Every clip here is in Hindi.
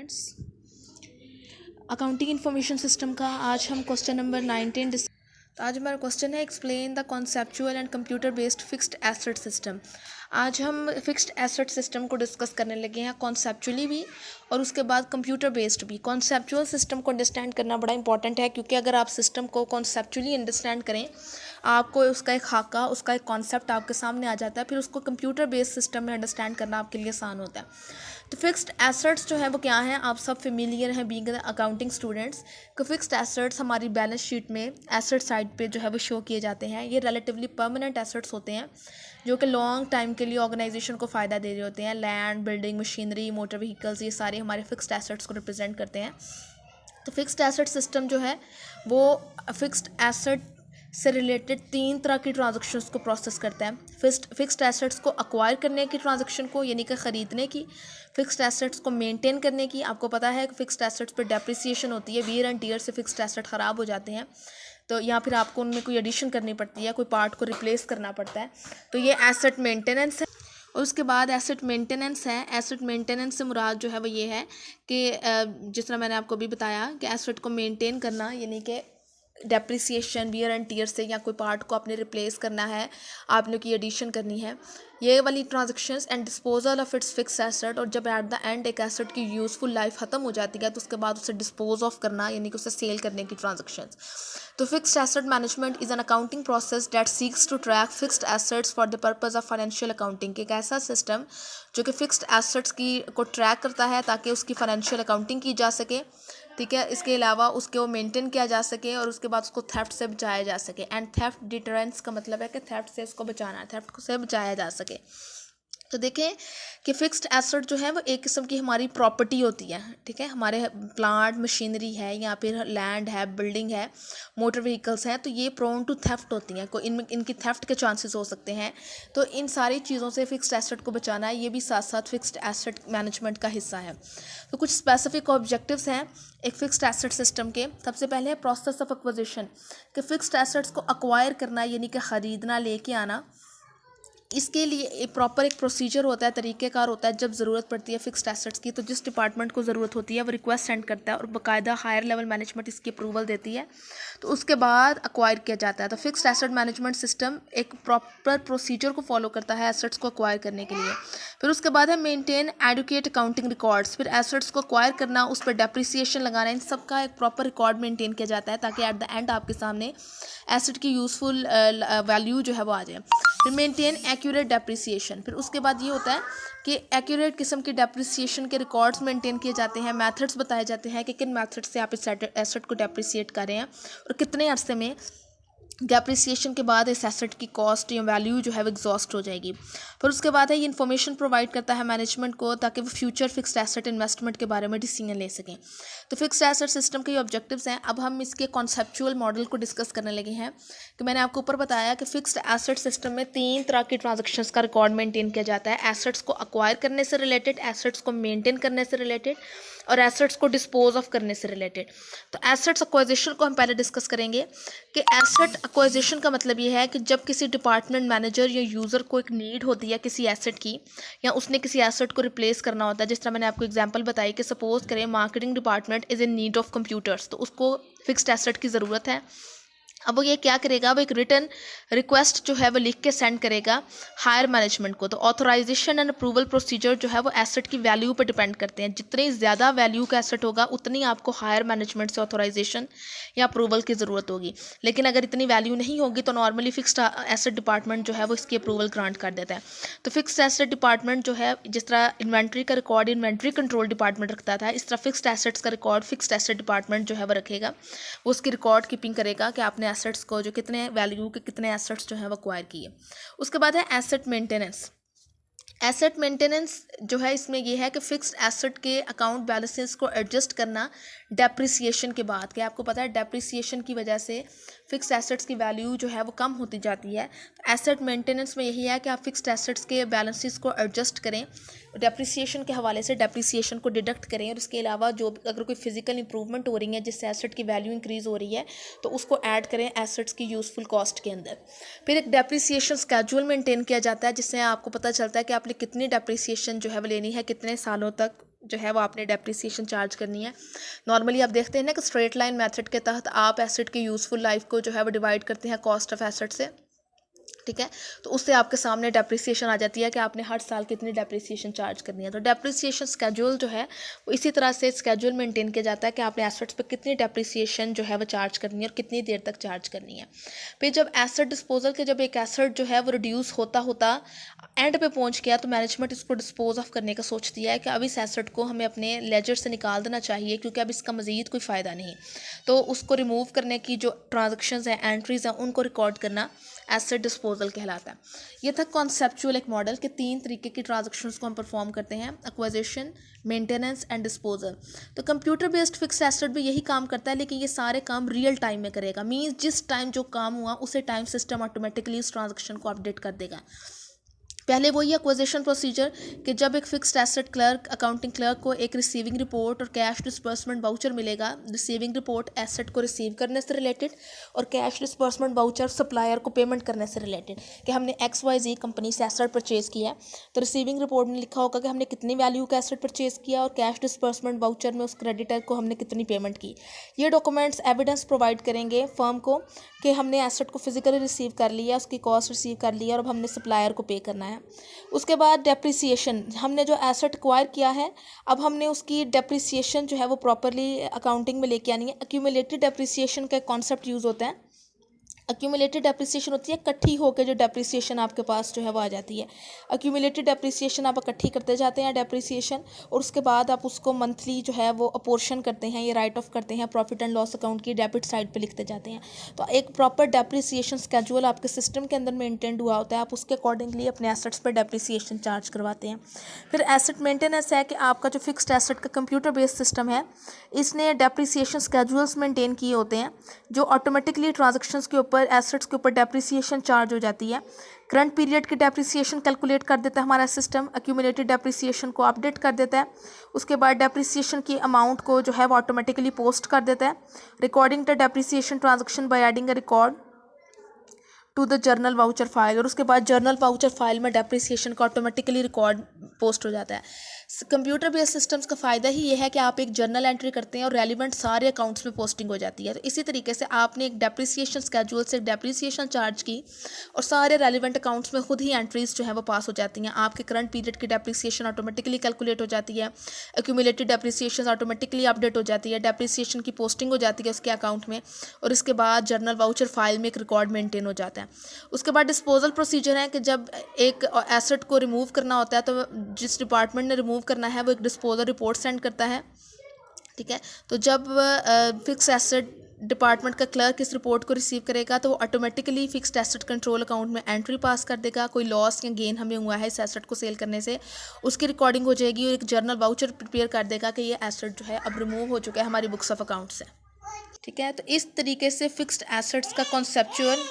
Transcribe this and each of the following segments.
स्टूडेंट्स, अकाउंटिंग इंफॉर्मेशन सिस्टम का आज हम क्वेश्चन नंबर 19 तो आज हमारा क्वेश्चन है explain the conceptual and computer based fixed asset system. आज हम फिक्स्ड एसेट सिस्टम को डिस्कस करने लगे हैं कॉन्सेप्चुअली भी और उसके बाद कंप्यूटर बेस्ड भी। कॉन्सेप्चुअल सिस्टम को अंडरस्टैंड करना बड़ा इंपॉर्टेंट है, क्योंकि अगर आप सिस्टम को कॉन्सेप्चुअली अंडरस्टैंड करें, आपको उसका एक खाका, उसका एक कॉन्सेप्ट आपके सामने आ जाता है, फिर उसको कंप्यूटर बेस्ड सिस्टम में अंडरस्टैंड करना आपके लिए आसान होता है। तो फिक्स्ड एसेट्स जो है वो क्या हैं, आप सब फेमिलियर हैं बीइंग अकाउंटिंग स्टूडेंट्स। कि फिक्स्ड एसेट्स हमारी बैलेंस शीट में एसेट साइड पे जो है वो शो किए जाते हैं। ये रिलेटिवली परमानेंट एसेट्स होते हैं जो कि लॉन्ग टाइम के लिए ऑर्गेनाइजेशन को फ़ायदा दे रहे होते हैं। Land, building, machinery, motor vehicles, ये सारे हमारे फिक्स्ड एसेट्स को रिप्रेजेंट करते हैं। तो फिक्स्ड एसेट सिस्टम जो है वो फिक्स्ड एसेट से रिलेटेड 3 तरह की ट्रांजैक्शंस को प्रोसेस करता है। फिक्स्ड एसेट्स को अक्वायर करने की ट्रांजैक्शन को, यानी कि ख़रीदने की। फिक्स्ड एसेट्स को मेंटेन करने की। आपको पता है कि फिक्स्ड एसेट्स पर डेप्रिसिएशन होती है, वियर एंड टियर से फिक्स्ड एसेट ख़राब हो जाते हैं, तो या फिर आपको उनमें कोई एडिशन करनी पड़ती है, कोई पार्ट को रिप्लेस करना पड़ता है। तो ये एसेट मेंटेनेंस है। और उसके बाद एसेट मेंटेनेंस है। एसेट मेंटेनेंस से मुराद जो है वो ये है कि जिस तरह मैंने आपको अभी बताया कि एसेट को मेंटेन करना, यानी कि डेप्रिसिएशन, वियर एंड टियर से, या कोई पार्ट को आपने रिप्लेस करना है, आपने कोई एडिशन करनी है, ये वाली transactions. And disposal of its fix asset, और जब एट द एंड एक एसेट की यूज़फुल लाइफ ख़त्म हो जाती है तो उसके बाद उसे डिस्पोज ऑफ करना, यानी कि उसे सेल करने की ट्रांजैक्शंस। तो fixed asset management is an accounting process that seeks to track fixed assets for the purpose of financial accounting. एक ऐसा सिस्टम जो कि फिक्स्ड एसेट्स की को ट्रैक करता है ताकि उसकी फाइनेंशियल अकाउंटिंग की जा सके, ठीक है। इसके अलावा उसके वो मेंटेन किया जा सके और उसके बाद उसको थेफ्ट से बचाया जा सके। एंड थेफ्ट डिटरेंस का मतलब है कि थेफ्ट से उसको बचाना है, थेफ्ट से बचाया जा सके। तो देखें कि फिक्स्ड एसेट जो है वो एक किस्म की हमारी प्रॉपर्टी होती है, ठीक है। हमारे प्लांट, मशीनरी है, या फिर लैंड है, बिल्डिंग है, मोटर व्हीकल्स हैं, तो ये प्रोन टू थेफ्ट होती हैं, कोई इनकी थेफ्ट के चांसेस हो सकते हैं। तो इन सारी चीज़ों से फिक्स्ड एसेट को बचाना है, ये भी साथ साथ फिक्स्ड एसेट मैनेजमेंट का हिस्सा है। तो कुछ स्पेसिफिक ऑब्जेक्टिव्स हैं एक फिक्स्ड एसेट सिस्टम के। सबसे पहले है प्रोसेस ऑफ एक्विजिशन, कि फिक्स्ड एसेट्स को अक्वायर करना, यानी कि ख़रीदना, लेके आना। इसके लिए एक प्रॉपर एक प्रोसीजर होता है, तरीक़ेकार होता है। जब ज़रूरत पड़ती है फिक्स्ड एसेट्स की, तो जिस डिपार्टमेंट को ज़रूरत होती है वो रिक्वेस्ट सेंड करता है और बाकायदा हायर लेवल मैनेजमेंट इसकी अप्रूवल देती है, तो उसके बाद अक्वायर किया जाता है। तो फिक्स्ड एसेट मैनेजमेंट सिस्टम एक प्रॉपर प्रोसीजर को फॉलो करता है एसेट्स को अक्वायर करने के लिए। फिर उसके बाद है मेंटेन एडुकेट अकाउंटिंग रिकॉर्ड्स। फिर एसेट्स को अक्वायर करना, उस पर डेप्रिसिएशन लगाना, इन सब का एक प्रॉपर रिकॉर्ड मेंटेन किया जाता है ताकि एट द एंड आपके सामने एसेट की यूज़फुल वैल्यू जो है वो आ जाए। फिर मेंटेन एक्यूरेट डेप्रिसिएशन। फिर उसके बाद ये होता है कि एक्यूरेट किस्म की डेप्रिसिएशन के रिकॉर्ड्स मेंटेन किए जाते हैं। मेथड्स बताए जाते हैं कि किन मेथड से आप इस एसेट को डेप्रिसिएट कर रहे हैं और कितने अरसे में डेप्रिसिएशन के बाद इस एसेट की कॉस्ट या वैल्यू जो है वो एग्जॉस्ट हो जाएगी। फिर उसके बाद है ये इन्फॉर्मेशन प्रोवाइड करता है मैनेजमेंट को ताकि वो फ्यूचर फिक्स्ड एसेट इन्वेस्टमेंट के बारे में डिसीजन ले सकें। तो फिक्स्ड एसेट सिस्टम के ये ऑब्जेक्टिव्स हैं। अब हम इसके कॉन्सेप्चुअल मॉडल को डिस्कस करने लगे हैं। कि मैंने आपको ऊपर बताया कि फिक्स्ड एसेट सिस्टम में 3 तरह की ट्रांजेक्शन्स का रिकॉर्ड मेंटेन किया जाता है। एसेट्स को अक्वायर करने से रिलेटेड, एसेट्स को मेंटेन करने से रिलेटेड, और एसेट्स को डिस्पोज ऑफ करने से रिलेटेड। तो एसेट्स एक्वाजिशन को हम पहले डिस्कस करेंगे कि एसेट एक्वाजिशन का मतलब ये है कि जब किसी डिपार्टमेंट मैनेजर या यूज़र को एक नीड होती है किसी एसेट की, या उसने किसी एसेट को रिप्लेस करना होता है। जिस तरह मैंने आपको एग्जांपल बताई कि सपोज करें marketing department is in need of computers, तो उसको फिक्स्ड एसेट की ज़रूरत है। अब वो ये क्या करेगा, वो एक रिटर्न रिक्वेस्ट जो है वो लिख के सेंड करेगा हायर मैनेजमेंट को। तो ऑथराइजेशन एंड अप्रूवल प्रोसीजर जो है वो एसेट की वैल्यू पर डिपेंड करते हैं। जितनी ज़्यादा वैल्यू का एसेट होगा उतनी आपको हायर मैनेजमेंट से ऑथराइजेशन या अप्रूवल की ज़रूरत होगी। लेकिन अगर इतनी वैल्यू नहीं होगी तो नॉर्मली फिक्स्ड एसेट डिपार्टमेंट जो है वो इसकी अप्रूवल ग्रांट कर देता है। तो फिक्स्ड एसेट डिपार्टमेंट जो है, जिस तरह इन्वेंट्री का रिकॉर्ड इन्वेंट्री कंट्रोल डिपार्टमेंट रखता था, इस तरह फिक्स्ड एसेट्स का रिकॉर्ड फिक्स्ड एसेट डिपार्टमेंट जो है वो रखेगा। वो उसकी रिकॉर्ड कीपिंग करेगा कि आपने एसेट्स को जो कितने वैल्यू के कितने एसेट्स जो है वो एक्वायर किए। उसके बाद है एसेट मेंटेनेंस। एसेट मेंटेनेंस जो है इसमें यह है कि फ़िक्स्ड एसेट के अकाउंट बैलेंसेस को एडजस्ट करना डेप्रिसिएशन के बाद। कि आपको पता है डेप्रिसिएशन की वजह से फ़िक्स्ड एसेट्स की वैल्यू जो है वो कम होती जाती है। एसेट मेंटेनेंस में यही है कि आप फ़िक्स्ड एसेट्स के बैलेंसेस को एडजस्ट करें, डेप्रिसिएशन के हवाले से डेप्रिसिएशन को डिडक्ट करें, और उसके अलावा जो अगर कोई फिजिकल इंप्रूवमेंट हो रही है जिससे एसेट की वैल्यू इंक्रीज़ हो रही है तो उसको ऐड करें एसेट्स की यूज़फुल कॉस्ट के अंदर। फिर एक डेप्रिसिएशन स्केड्यूल मेंटेन किया जाता है जिससे आपको पता चलता है कि आपने कितनी डेप्रिसिएशन जो है वो लेनी है, कितने सालों तक जो है वो आपने डेप्रिसिएशन चार्ज करनी है। नॉर्मली आप देखते हैं ना कि स्ट्रेट लाइन मेथड के तहत आप एसेट की यूज़फुल लाइफ को जो है वो डिवाइड करते हैं कॉस्ट ऑफ एसेट से, ठीक है। तो उससे आपके सामने डेप्रिसिएशन आ जाती है कि आपने हर साल कितनी डेप्रिसिएशन चार्ज करनी है। तो डेप्रिसिएशन स्केड्यूल जो है वो इसी तरह से स्केड्यूल मेंटेन किया जाता है कि आपने एसेट्स पे कितनी डेप्रिसिएशन जो है वो चार्ज करनी है और कितनी देर तक चार्ज करनी है। फिर जब एसेट डिस्पोजल के जब एक एसेट जो है वो रिड्यूस होता होता एंड पे पहुंच गया तो मैनेजमेंट इसको डिस्पोज ऑफ करने का सोचती है कि अब इस एसेट को हमें अपने लेजर से निकाल देना चाहिए क्योंकि अब इसका मज़ीद कोई फ़ायदा नहीं। तो उसको रिमूव करने की जो ट्रांजेक्शन्स हैं, एंट्रीज़ हैं, उनको रिकॉर्ड करना एसेट डिस्पोजल कहलाता है। ये था कॉन्सेप्चुअल एक मॉडल के 3 तरीके की ट्रांजैक्शंस को हम परफॉर्म करते हैं, एक्वाजिशन, मेंटेनेंस एंड डिस्पोजल। तो कंप्यूटर बेस्ड फिक्स एसेट भी यही काम करता है, लेकिन ये सारे काम रियल टाइम में करेगा। मींस जिस टाइम जो काम हुआ उसे टाइम सिस्टम ऑटोमेटिकली इस ट्रांजैक्शन को अपडेट कर देगा। पहले वही एक्विजिशन प्रोसीजर कि जब एक fixed asset clerk, accounting clerk को एक रिसीविंग रिपोर्ट और कैश डिस्बर्समेंट वाउचर मिलेगा। रिसीविंग रिपोर्ट एसेट को रिसीव करने से रिलेटेड और कैश डिस्बर्समेंट वाउचर सप्लायर को पेमेंट करने से रिलेटेड कि हमने XYZ कंपनी से एसेट परचेज़ किया है। तो रिसीविंग रिपोर्ट में लिखा होगा कि हमने कितनी वैल्यू का एसेट परचेज़ किया और कैश डिस्बर्समेंट वाउचर में उस क्रेडिटर को हमने कितनी पेमेंट की। ये डॉक्यूमेंट्स एविडेंस प्रोवाइड करेंगे फर्म को कि हमने एसेट को फिजिकली रिसीव कर लिया, उसकी कॉस्ट रिसीव कर लिया और अब हमने सप्लायर को पे करना है। उसके बाद डेप्रिसिएशन, हमने जो एसेट एक्वायर किया है अब हमने उसकी डेप्रिसिएशन जो है वो प्रॉपरली अकाउंटिंग में लेके आनी है। एक्यूमुलेटेड डेप्रिसिएशन का कॉन्सेप्ट यूज़ होता है। एक्यूमुलेटेड डेप्रिसिएशन होती है इकट्ठी होकर जो डेप्रिसिएशन आपके पास जो है वो आ जाती है। एक्यूमुलेटेड डेप्रिसिएशन आप इकट्ठी करते जाते हैं डेप्रिसिएशन, और उसके बाद आप उसको मंथली जो है वो अपोर्शन करते हैं, ये राइट ऑफ करते हैं, प्रॉफिट एंड लॉस अकाउंट की डेबिट साइड पे लिखते जाते हैं। तो एक प्रॉपर डेप्रिसिएशन स्केड्यूल आपके सिस्टम के अंदर मेंटेन हुआ होता है, आप उसके अकॉर्डिंगली अपने एसेट्स पर डेप्रिसिएशन चार्ज करवाते हैं। फिर एसेट मेंटेनेंस है कि आपका जो फिक्स्ड एसेट का कंप्यूटर बेस्ड सिस्टम है इसने डेप्रिसिएशन स्केड्यूल्स मेंटेन किए होते हैं जो ऑटोमेटिकली ट्रांजेक्शन्स के ऊपर एसेट्स के ऊपर डेप्रिसिएशन चार्ज हो जाती है। करंट पीरियड की डेप्रिसिएशन कैलकुलेट कर देता है हमारा सिस्टम, एक्यूमुलेटेड डेप्रिसिएशन को अपडेट कर देता है। उसके बाद डेप्रिसिएशन की अमाउंट को जो है वो ऑटोमेटिकली पोस्ट कर देता है। Recording the depreciation transaction by adding a record to the journal voucher file, और उसके बाद जर्नल वाउचर फाइल में डेप्रिसिएशन का ऑटोमेटिकली रिकॉर्ड पोस्ट हो जाता है। कंप्यूटर बेस्ड सिस्टम्स का फ़ायदा ही ये है कि आप एक जर्नल एंट्री करते हैं और रेलिवेंट सारे अकाउंट्स में पोस्टिंग हो जाती है। तो इसी तरीके से आपने एक डेप्रिसिएशन स्केड्यूल से डेप्रिसिएशन चार्ज की और सारे रेलिवेंट अकाउंट्स में खुद ही एंट्रीज जो है वो पास हो जाती हैं। आपके करंट पीरियड की डेप्रिसिएशन ऑटोमेटिकली कैलकुलेट हो जाती है, एक्यूमुलेटेड डेप्रिसिएशन ऑटोमेटिकली अपडेट हो जाती है, डेप्रिसिएशन की पोस्टिंग हो जाती है उसके अकाउंट में, और इसके बाद जर्नल वाउचर फाइल में एक रिकॉर्ड मेंटेन हो जाता है। उसके बाद डिस्पोजल प्रोसीजर है कि जब एक एसेट को रिमूव करना होता है तो जिस डिपार्टमेंट ने रिमूव करना है वो एक डिस्पोजल रिपोर्ट सेंड करता है, ठीक है। तो जब फिक्स एसेट डिपार्टमेंट का क्लर्क इस रिपोर्ट को रिसीव करेगा तो वो automatically fixed asset control account में एंट्री पास कर देगा। कोई लॉस या गेन हमें हुआ है इस एसेट को सेल करने से उसकी रिकॉर्डिंग हो जाएगी और एक जर्नल वाउचर प्रिपेयर कर देगा कि ये एसेट जो है अब रिमूव हो चुका है हमारी बुक्स ऑफ अकाउंट से, ठीक है। तो इस तरीके से फिक्स्ड एसेट्स का conceptual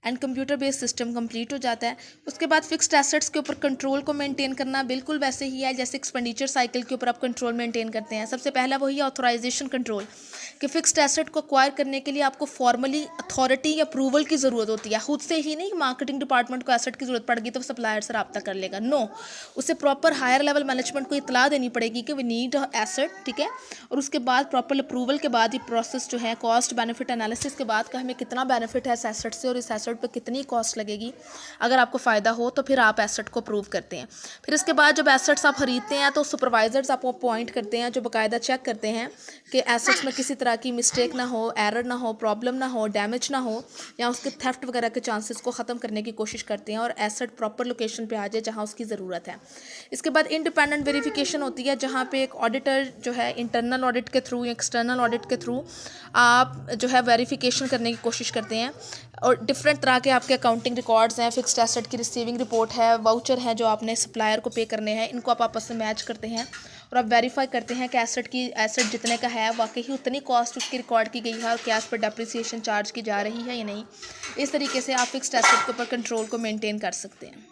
and computer based system complete हो जाता है। उसके बाद फिक्स्ड एसेट्स के ऊपर कंट्रोल को मेंटेन करना बिल्कुल वैसे ही है जैसे एक्सपेंडिचर साइकिल के ऊपर आप कंट्रोल मेंटेन करते हैं। सबसे पहला वही है ऑथराइजेशन कंट्रोल, कि फिक्स्ड एसेट को एक्वायर करने के लिए आपको फॉर्मली अथॉरिटी या अप्रूवल की ज़रूरत होती है। खुद से ही नहीं, मार्केटिंग डिपार्टमेंट को एसेट की ज़रूरत पड़ गई तो सप्लायर से रब्ता कर लेगा, नो, उसे प्रॉपर हायर लेवल मैनेजमेंट को इतला देनी पड़ेगी कि वी नीड एसेट, ठीक है। और उसके बाद प्रॉपर अप्रूवल के बाद ये प्रोसेस जो है कॉस्ट बेनिफिट एनालिसिस के बाद का हमें कितना बेनिफिट है इस एसेट से और इस एसेट पर कितनी कॉस्ट लगेगी, अगर आपको फ़ायदा हो तो फिर आप एसेट को अप्रूव करते हैं। फिर इसके बाद जब एसेट्स आप खरीदते हैं तो सुपरवाइजर्स आपको अपॉइंट करते हैं जो बाकायदा चेक करते हैं कि एसेट्स में किसी तरह की मिस्टेक ना हो, एरर ना हो, प्रॉब्लम ना हो, डैमेज ना हो, या उसके थेफ्ट वगैरह के चांसेस को ख़त्म करने की कोशिश करते हैं और एसेट प्रॉपर लोकेशन पे आ जाए जहां उसकी ज़रूरत है। इसके बाद इंडिपेंडेंट वेरिफिकेशन होती है जहां पे एक ऑडिटर जो है इंटरनल ऑडिट के थ्रू या एक्सटर्नल ऑडिट के थ्रू आप जो है वेरिफिकेशन करने की कोशिश करते हैं। और डिफरेंट तरह के आपके अकाउंटिंग रिकॉर्ड्स हैं, फिक्स्ड एसेट की रिसीविंग रिपोर्ट है, वाउचर है जो आपने सप्लायर को पे करने हैं, इनको आप आपस में मैच करते हैं और आप वेरीफाई करते हैं कि एसेट जितने का है वाकई ही उतनी कॉस्ट उसकी रिकॉर्ड की गई है और क्या उस पर डेप्रिसिएशन चार्ज की जा रही है या नहीं। इस तरीके से आप फिक्स्ड एसेट के ऊपर कंट्रोल को मेंटेन कर सकते हैं।